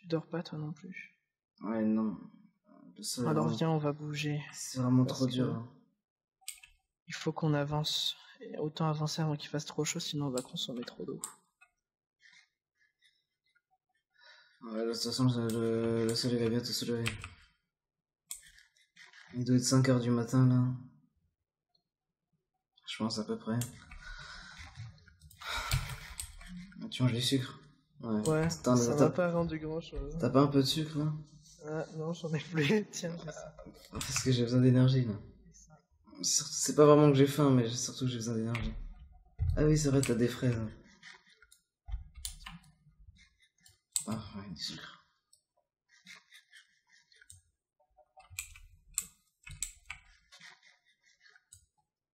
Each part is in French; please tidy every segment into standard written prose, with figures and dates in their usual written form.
dors pas toi non plus. Ouais, non. Le sol, Alors vraiment... viens, on va bouger. C'est vraiment trop dur. Hein. Il faut qu'on avance. Et autant avancer avant qu'il fasse trop chaud, sinon on va consommer trop d'eau. Ouais, de toute façon, le soleil va bientôt se lever. Il doit être 5h du matin, là. Je pense à peu près. Tu manges du sucre? Ouais, ça m'a pas rendu grand chose. T'as pas un peu de sucre, là? Ah, non, j'en ai plus. Tiens, parce que j'ai besoin d'énergie, là. C'est pas vraiment que j'ai faim, mais surtout que j'ai besoin d'énergie. Ah oui, c'est vrai, t'as des fraises. Hein. Ah, ouais, du sucre.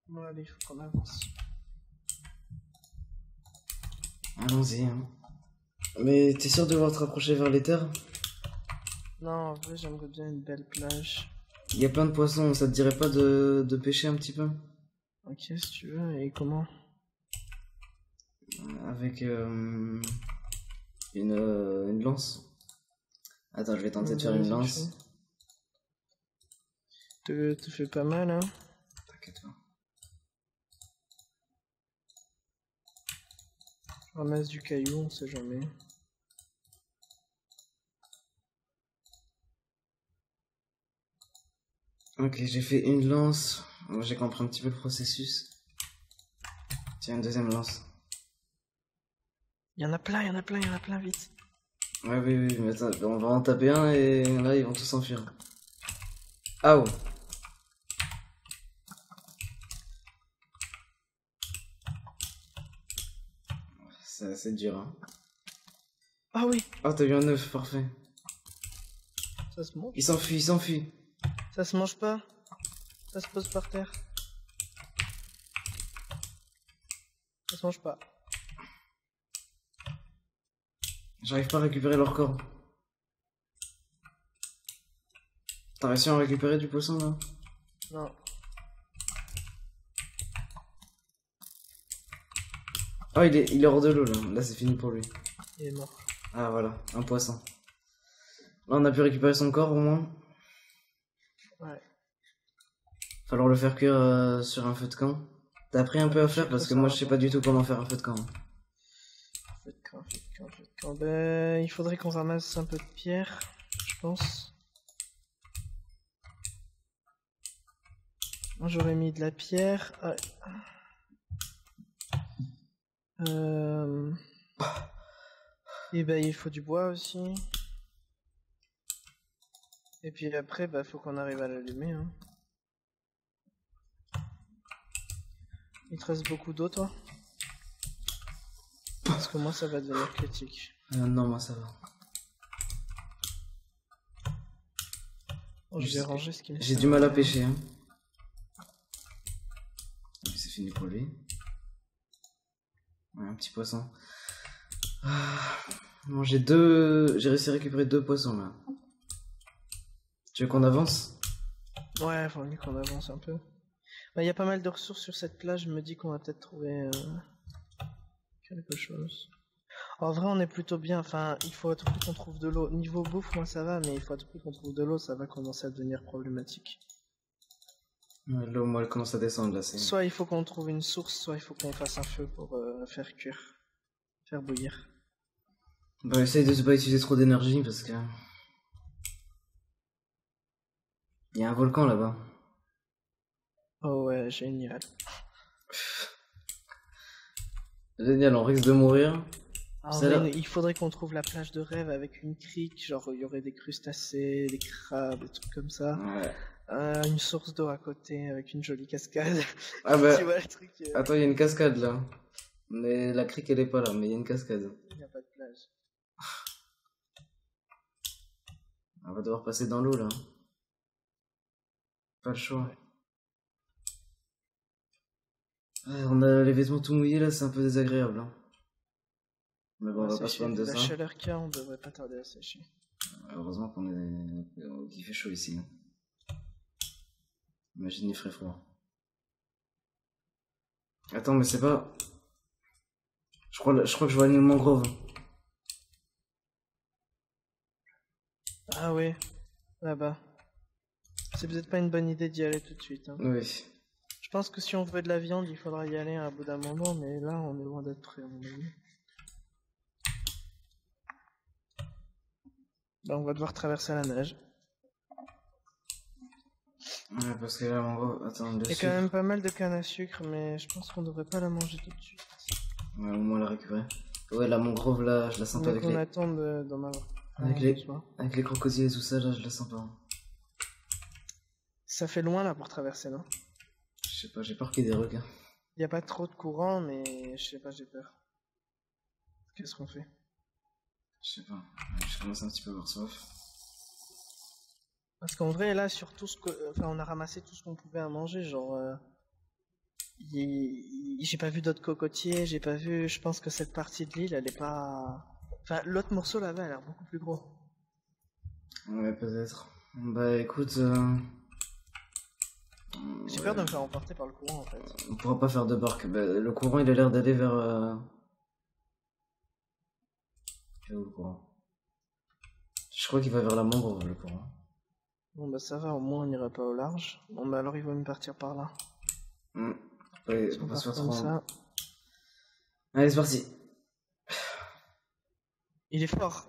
Bon, allez, il faut qu'on avance. Allons-y, hein. Mais t'es sûr de vouloir te rapprocher vers les terres? Non, en vrai, j'aimerais bien une belle plage. Il y a plein de poissons, ça te dirait pas de pêcher un petit peu? Ok, si tu veux, et comment? Avec une lance. Attends, je vais tenter de faire une lance. Te fait pas mal, hein? T'inquiète pas. Je ramasse du caillou, on sait jamais. Ok, j'ai fait une lance. J'ai compris un petit peu le processus. Tiens, une deuxième lance. Il y en a plein, vite. Ouais, oui, mais attends, on va en taper un et là, ils vont tous s'enfuir. Ah oh. C'est assez dur, hein. Ah oui. Ah, t'as eu un œuf, parfait. Ça se mange. Il s'enfuit. Ça se mange pas. Ça se pose par terre. Ça se mange pas. J'arrive pas à récupérer leur corps. T'as réussi à en récupérer du poisson, là? Non. Oh, il est hors de l'eau, là. Là, c'est fini pour lui. Il est mort. Ah, voilà, un poisson. Là, on a pu récupérer son corps, au moins. Ouais. Falloir le faire cuire sur un feu de camp. T'as appris un peu à faire parce que moi je sais pas du tout comment faire un feu de camp. Feu de camp. Ben, il faudrait qu'on ramasse un peu de pierre, je pense. Moi j'aurais mis de la pierre. Et ben il faut du bois aussi. Et puis après, bah faut qu'on arrive à l'allumer. Hein. Il te reste beaucoup d'eau, toi? Parce que moi, ça va devenir critique. Non, moi ça va. Oh, je vais ranger ce qui me J'ai du mal à pêcher. Hein. C'est fini pour lui. Ouais, un petit poisson. Bon, j'ai réussi à récupérer 2 poissons là. Tu veux qu'on avance? Ouais, faut mieux qu'on avance un peu. Bah, y a pas mal de ressources sur cette plage, je me dis qu'on va peut-être trouver quelque chose. En vrai, on est plutôt bien, enfin, il faut à tout prix qu'on trouve de l'eau. Niveau bouffe, moi ça va, mais il faut à tout prix qu'on trouve de l'eau, ça va commencer à devenir problématique. Ouais, l'eau, moi, elle commence à descendre là. Soit il faut qu'on trouve une source, soit il faut qu'on fasse un feu pour faire cuire, faire bouillir. Bah, essaye de pas utiliser trop d'énergie parce que. Il y a un volcan là-bas. Oh ouais, génial. Génial, on risque de mourir. Il faudrait qu'on trouve la plage de rêve avec une crique, genre il y aurait des crustacés, des crabes, des trucs comme ça. Ouais. Une source d'eau à côté avec une jolie cascade. Ah bah. Tu vois le truc, Attends, il y a une cascade là. Mais la crique elle est pas là, mais il y a une cascade. Il n'y a pas de plage. On va devoir passer dans l'eau là. Pas le choix. Ouais, on a les vêtements tout mouillés là, c'est un peu désagréable. Hein. Mais bon, on va pas se plaindre de ça. La chaleur qu'il y a, on devrait pas tarder à sécher. Heureusement qu'il fait chaud ici. Imagine il ferait froid. Attends, mais c'est pas... Je crois que je vois une mangrove. Ah ouais, là-bas. C'est peut-être pas une bonne idée d'y aller tout de suite. Hein. Oui. Je pense que si on veut de la viande, il faudra y aller à bout d'un moment, mais là, on est loin d'être prêt, à mon avis. Là, on va devoir traverser la neige. Ouais, parce que là, en gros, attends, le Il y a quand même pas mal de canne à sucre, mais je pense qu'on devrait pas la manger tout de suite. Ouais, au moins la récupérer. Ouais, la mangrove, là, je la sens pas Donc avec on les... attend d'en avoir. Avec les crocodiles et tout ça, là, je la sens pas. Ça fait loin là pour traverser, non? Je sais pas, j'ai peur qu'il y ait des requins. Il n'y a pas trop de courant, mais je sais pas, j'ai peur. Qu'est-ce qu'on fait? Je sais pas, je commence un petit peu à avoir soif. Parce qu'en vrai, là, sur tout ce que. Enfin, on a ramassé tout ce qu'on pouvait à manger, genre. J'ai pas vu d'autres cocotiers, j'ai pas vu. Je pense que cette partie de l'île, elle est pas. Enfin, l'autre morceau là-bas a l'air beaucoup plus gros. Ouais, peut-être. Bah écoute. J'ai peur de me faire emporter par le courant en fait. On pourra pas faire de barque. Bah, le courant il a l'air d'aller vers. Vers où le courant? Je crois qu'il va vers la mangrove le courant. Bon bah ça va, au moins on n'ira pas au large. Bon bah alors il va me partir par là. Ouais, Si on va se faire comme ça. Allez, c'est parti. Il est fort.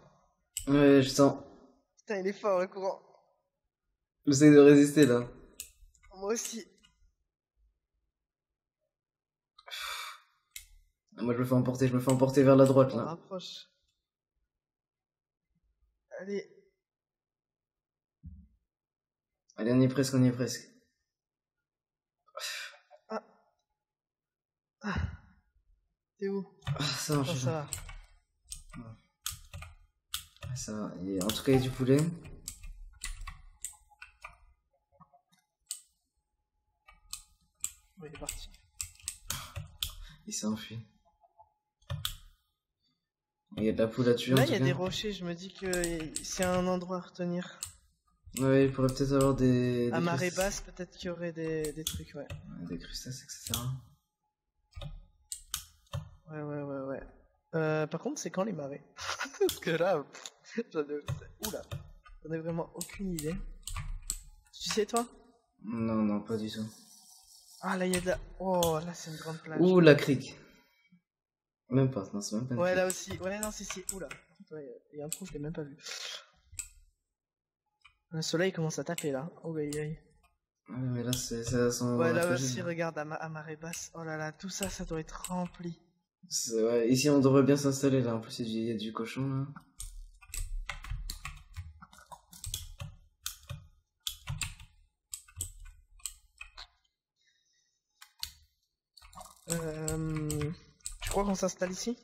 Ouais, je sens. Putain, il est fort le courant. J'essaie de résister là. Moi aussi. Moi je me fais emporter vers la droite On là. rapproche. Allez. Allez, on y est presque, on y est presque. Ah. Ah. T'es où? Ah, ça va, Oh, ça va. Ça va. Et en tout cas, il y a du poulet. Oui, il est parti. Il s'est enfui. Il y a de la poule à tuer. Là, en il y a tout des cas. rochers, je me dis que c'est un endroit à retenir. Ouais, il pourrait peut-être avoir des À marée basse, peut-être qu'il y aurait des trucs, ouais. Des crustacés, etc. Ouais. Par contre, c'est quand les marées? Parce que là, oula, j'en ai vraiment aucune idée. Tu sais, toi? Non, pas du tout. Ah, là, il y a de la... Oh, là, c'est une grande plage. Ouh, la crique. Même pas, non, c'est même pas une Ouais, crique. là aussi. Ouais, non, si. Oula. Il y a un trou, je l'ai même pas vu. Le soleil commence à taper, là. Oh, aïe. Ouais, mais là, ça sent Ouais, là fragile, aussi, là. regarde, à marée basse. Oh là là, tout ça, ça doit être rempli. Ouais, ici, on devrait bien s'installer, là. En plus, il y a du cochon, là. Tu crois qu'on s'installe ici?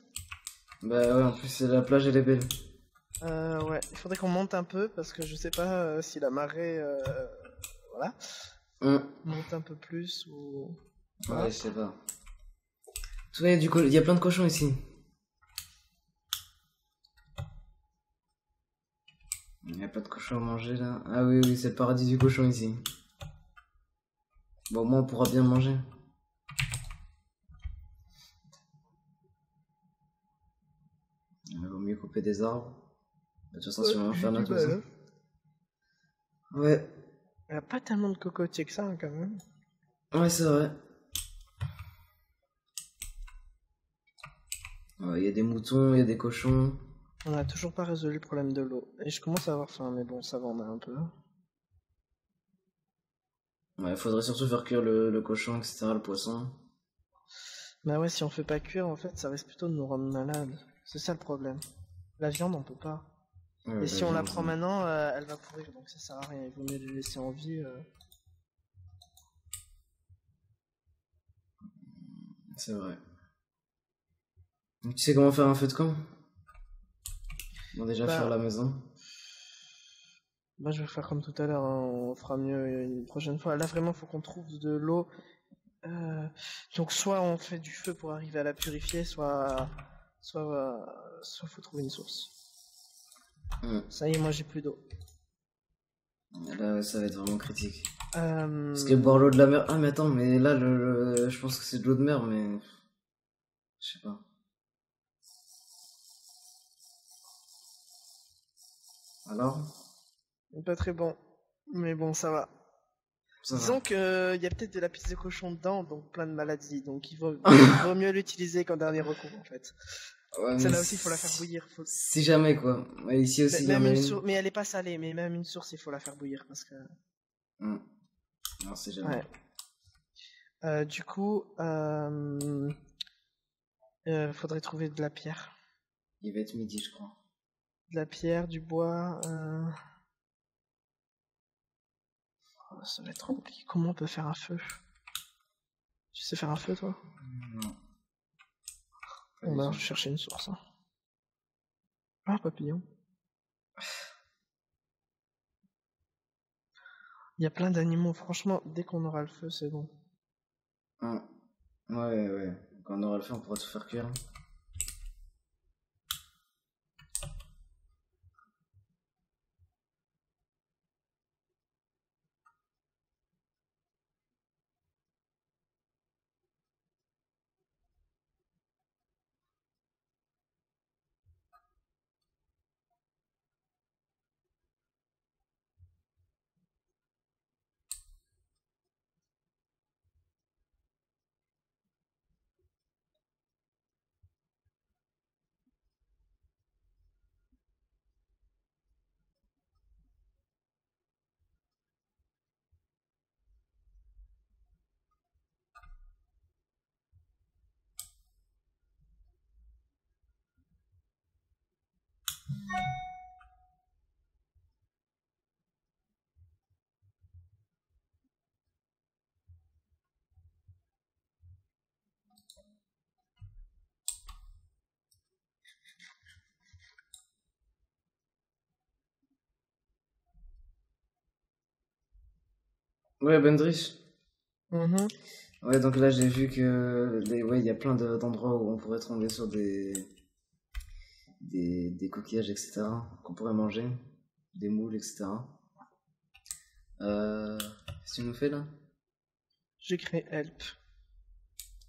Bah ouais, en plus, la plage, elle est belle. Ouais, il faudrait qu'on monte un peu parce que je sais pas si la marée, voilà, monte un peu plus ou. Ouais, je sais pas. Tu vois, il y a plein de cochons ici. Il n'y a pas de cochon à manger là. Ah oui, c'est le paradis du cochon ici. Bon, au moins on pourra bien manger. Il vaut mieux couper des arbres. De toute façon, si on va faire notre ça. Ouais. Il n'y a pas tellement de cocotiers que ça hein, quand même. Ouais, c'est vrai. Il y a des moutons, il y a des cochons. On a toujours pas résolu le problème de l'eau. Et je commence à avoir faim, mais bon, ça va, on a un peu. Ouais, faudrait surtout faire cuire le cochon, etc., le poisson. Bah ouais, si on fait pas cuire, en fait, ça risque plutôt de nous rendre malades. C'est ça le problème. La viande, on peut pas. Ouais, et si on la prend maintenant, elle va pourrir, donc ça sert à rien. Il vaut mieux les laisser en vie. C'est vrai. Donc, tu sais comment faire un feu de camp? Bon, déjà faire la maison. Bah, je vais faire comme tout à l'heure, hein. On fera mieux une prochaine fois. Là, vraiment, faut qu'on trouve de l'eau. Donc, soit on fait du feu pour arriver à la purifier, soit faut trouver une source. Ça y est, moi j'ai plus d'eau. Là, ça va être vraiment critique. Parce Parce que boire l'eau de la mer. Ah, mais attends, mais là, je pense que c'est de l'eau de mer, mais. Je sais pas. Alors? Pas très bon. Mais bon, ça va. Ça Disons va. que y a peut-être de la pisse de cochon dedans, donc plein de maladies. Donc il vaut mieux l'utiliser qu'en dernier recours en fait. Ouais, mais Celle-là aussi, il faut la faire bouillir. si jamais, quoi. Ouais, ici aussi, il y en Même a une une. source, mais elle est pas salée. Mais même une source, il faut la faire bouillir parce que. Non, si jamais. Ouais. Du coup, faudrait trouver de la pierre. Il va être midi, je crois. De la pierre, du bois. Oh, ça va être trop compliqué. Comment on peut faire un feu? Tu sais faire un feu, toi? Non. On va chercher une source. Hein. Ah, papillon. Il y a plein d'animaux. Franchement, dès qu'on aura le feu, c'est bon. Ouais. Quand on aura le feu, on pourra tout faire cuire. Ouais, Bendrich. Ouais, donc là, j'ai vu que ouais, il y a plein d'endroits où on pourrait tomber sur des coquillages, etc. qu'on pourrait manger, des moules, etc. Qu'est-ce que tu nous fais là? J'ai créé help.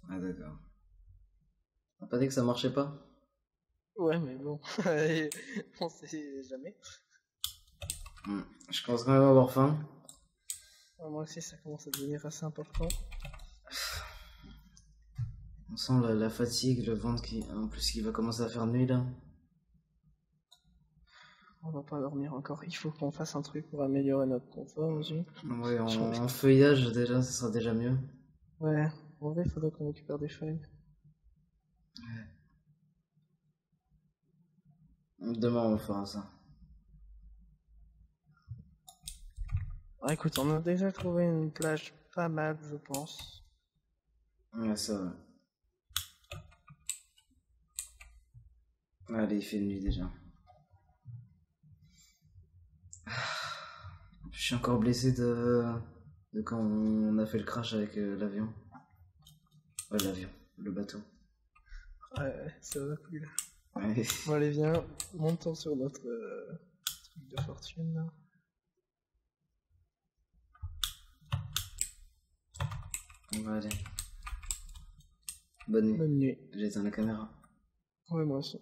Ah, d'accord. T'as pas dit que ça marchait pas? Ouais, mais bon, on sait jamais. Je commence quand même à avoir faim. Ouais, moi aussi, ça commence à devenir assez important. On sent la fatigue, le ventre en plus qui va commencer à faire nuit là. On va pas dormir encore. Il faut qu'on fasse un truc pour améliorer notre confort aussi. Ouais, en feuillage déjà, ça sera déjà mieux. Ouais, en vrai, il faudrait qu'on récupère des feuilles. Demain, on fera ça. Ah, écoute, on a déjà trouvé une plage pas mal, je pense. Ouais, ça va. Allez, il fait nuit déjà. Je suis encore blessé de quand on a fait le crash avec l'avion. Ouais, l'avion, le bateau. Ouais, ça va plus là. Ouais. Bon, allez, viens, montons sur notre truc de fortune là. Bon, allez. Bonne nuit. Bonne nuit. J'éteins la caméra. Ouais, moi aussi.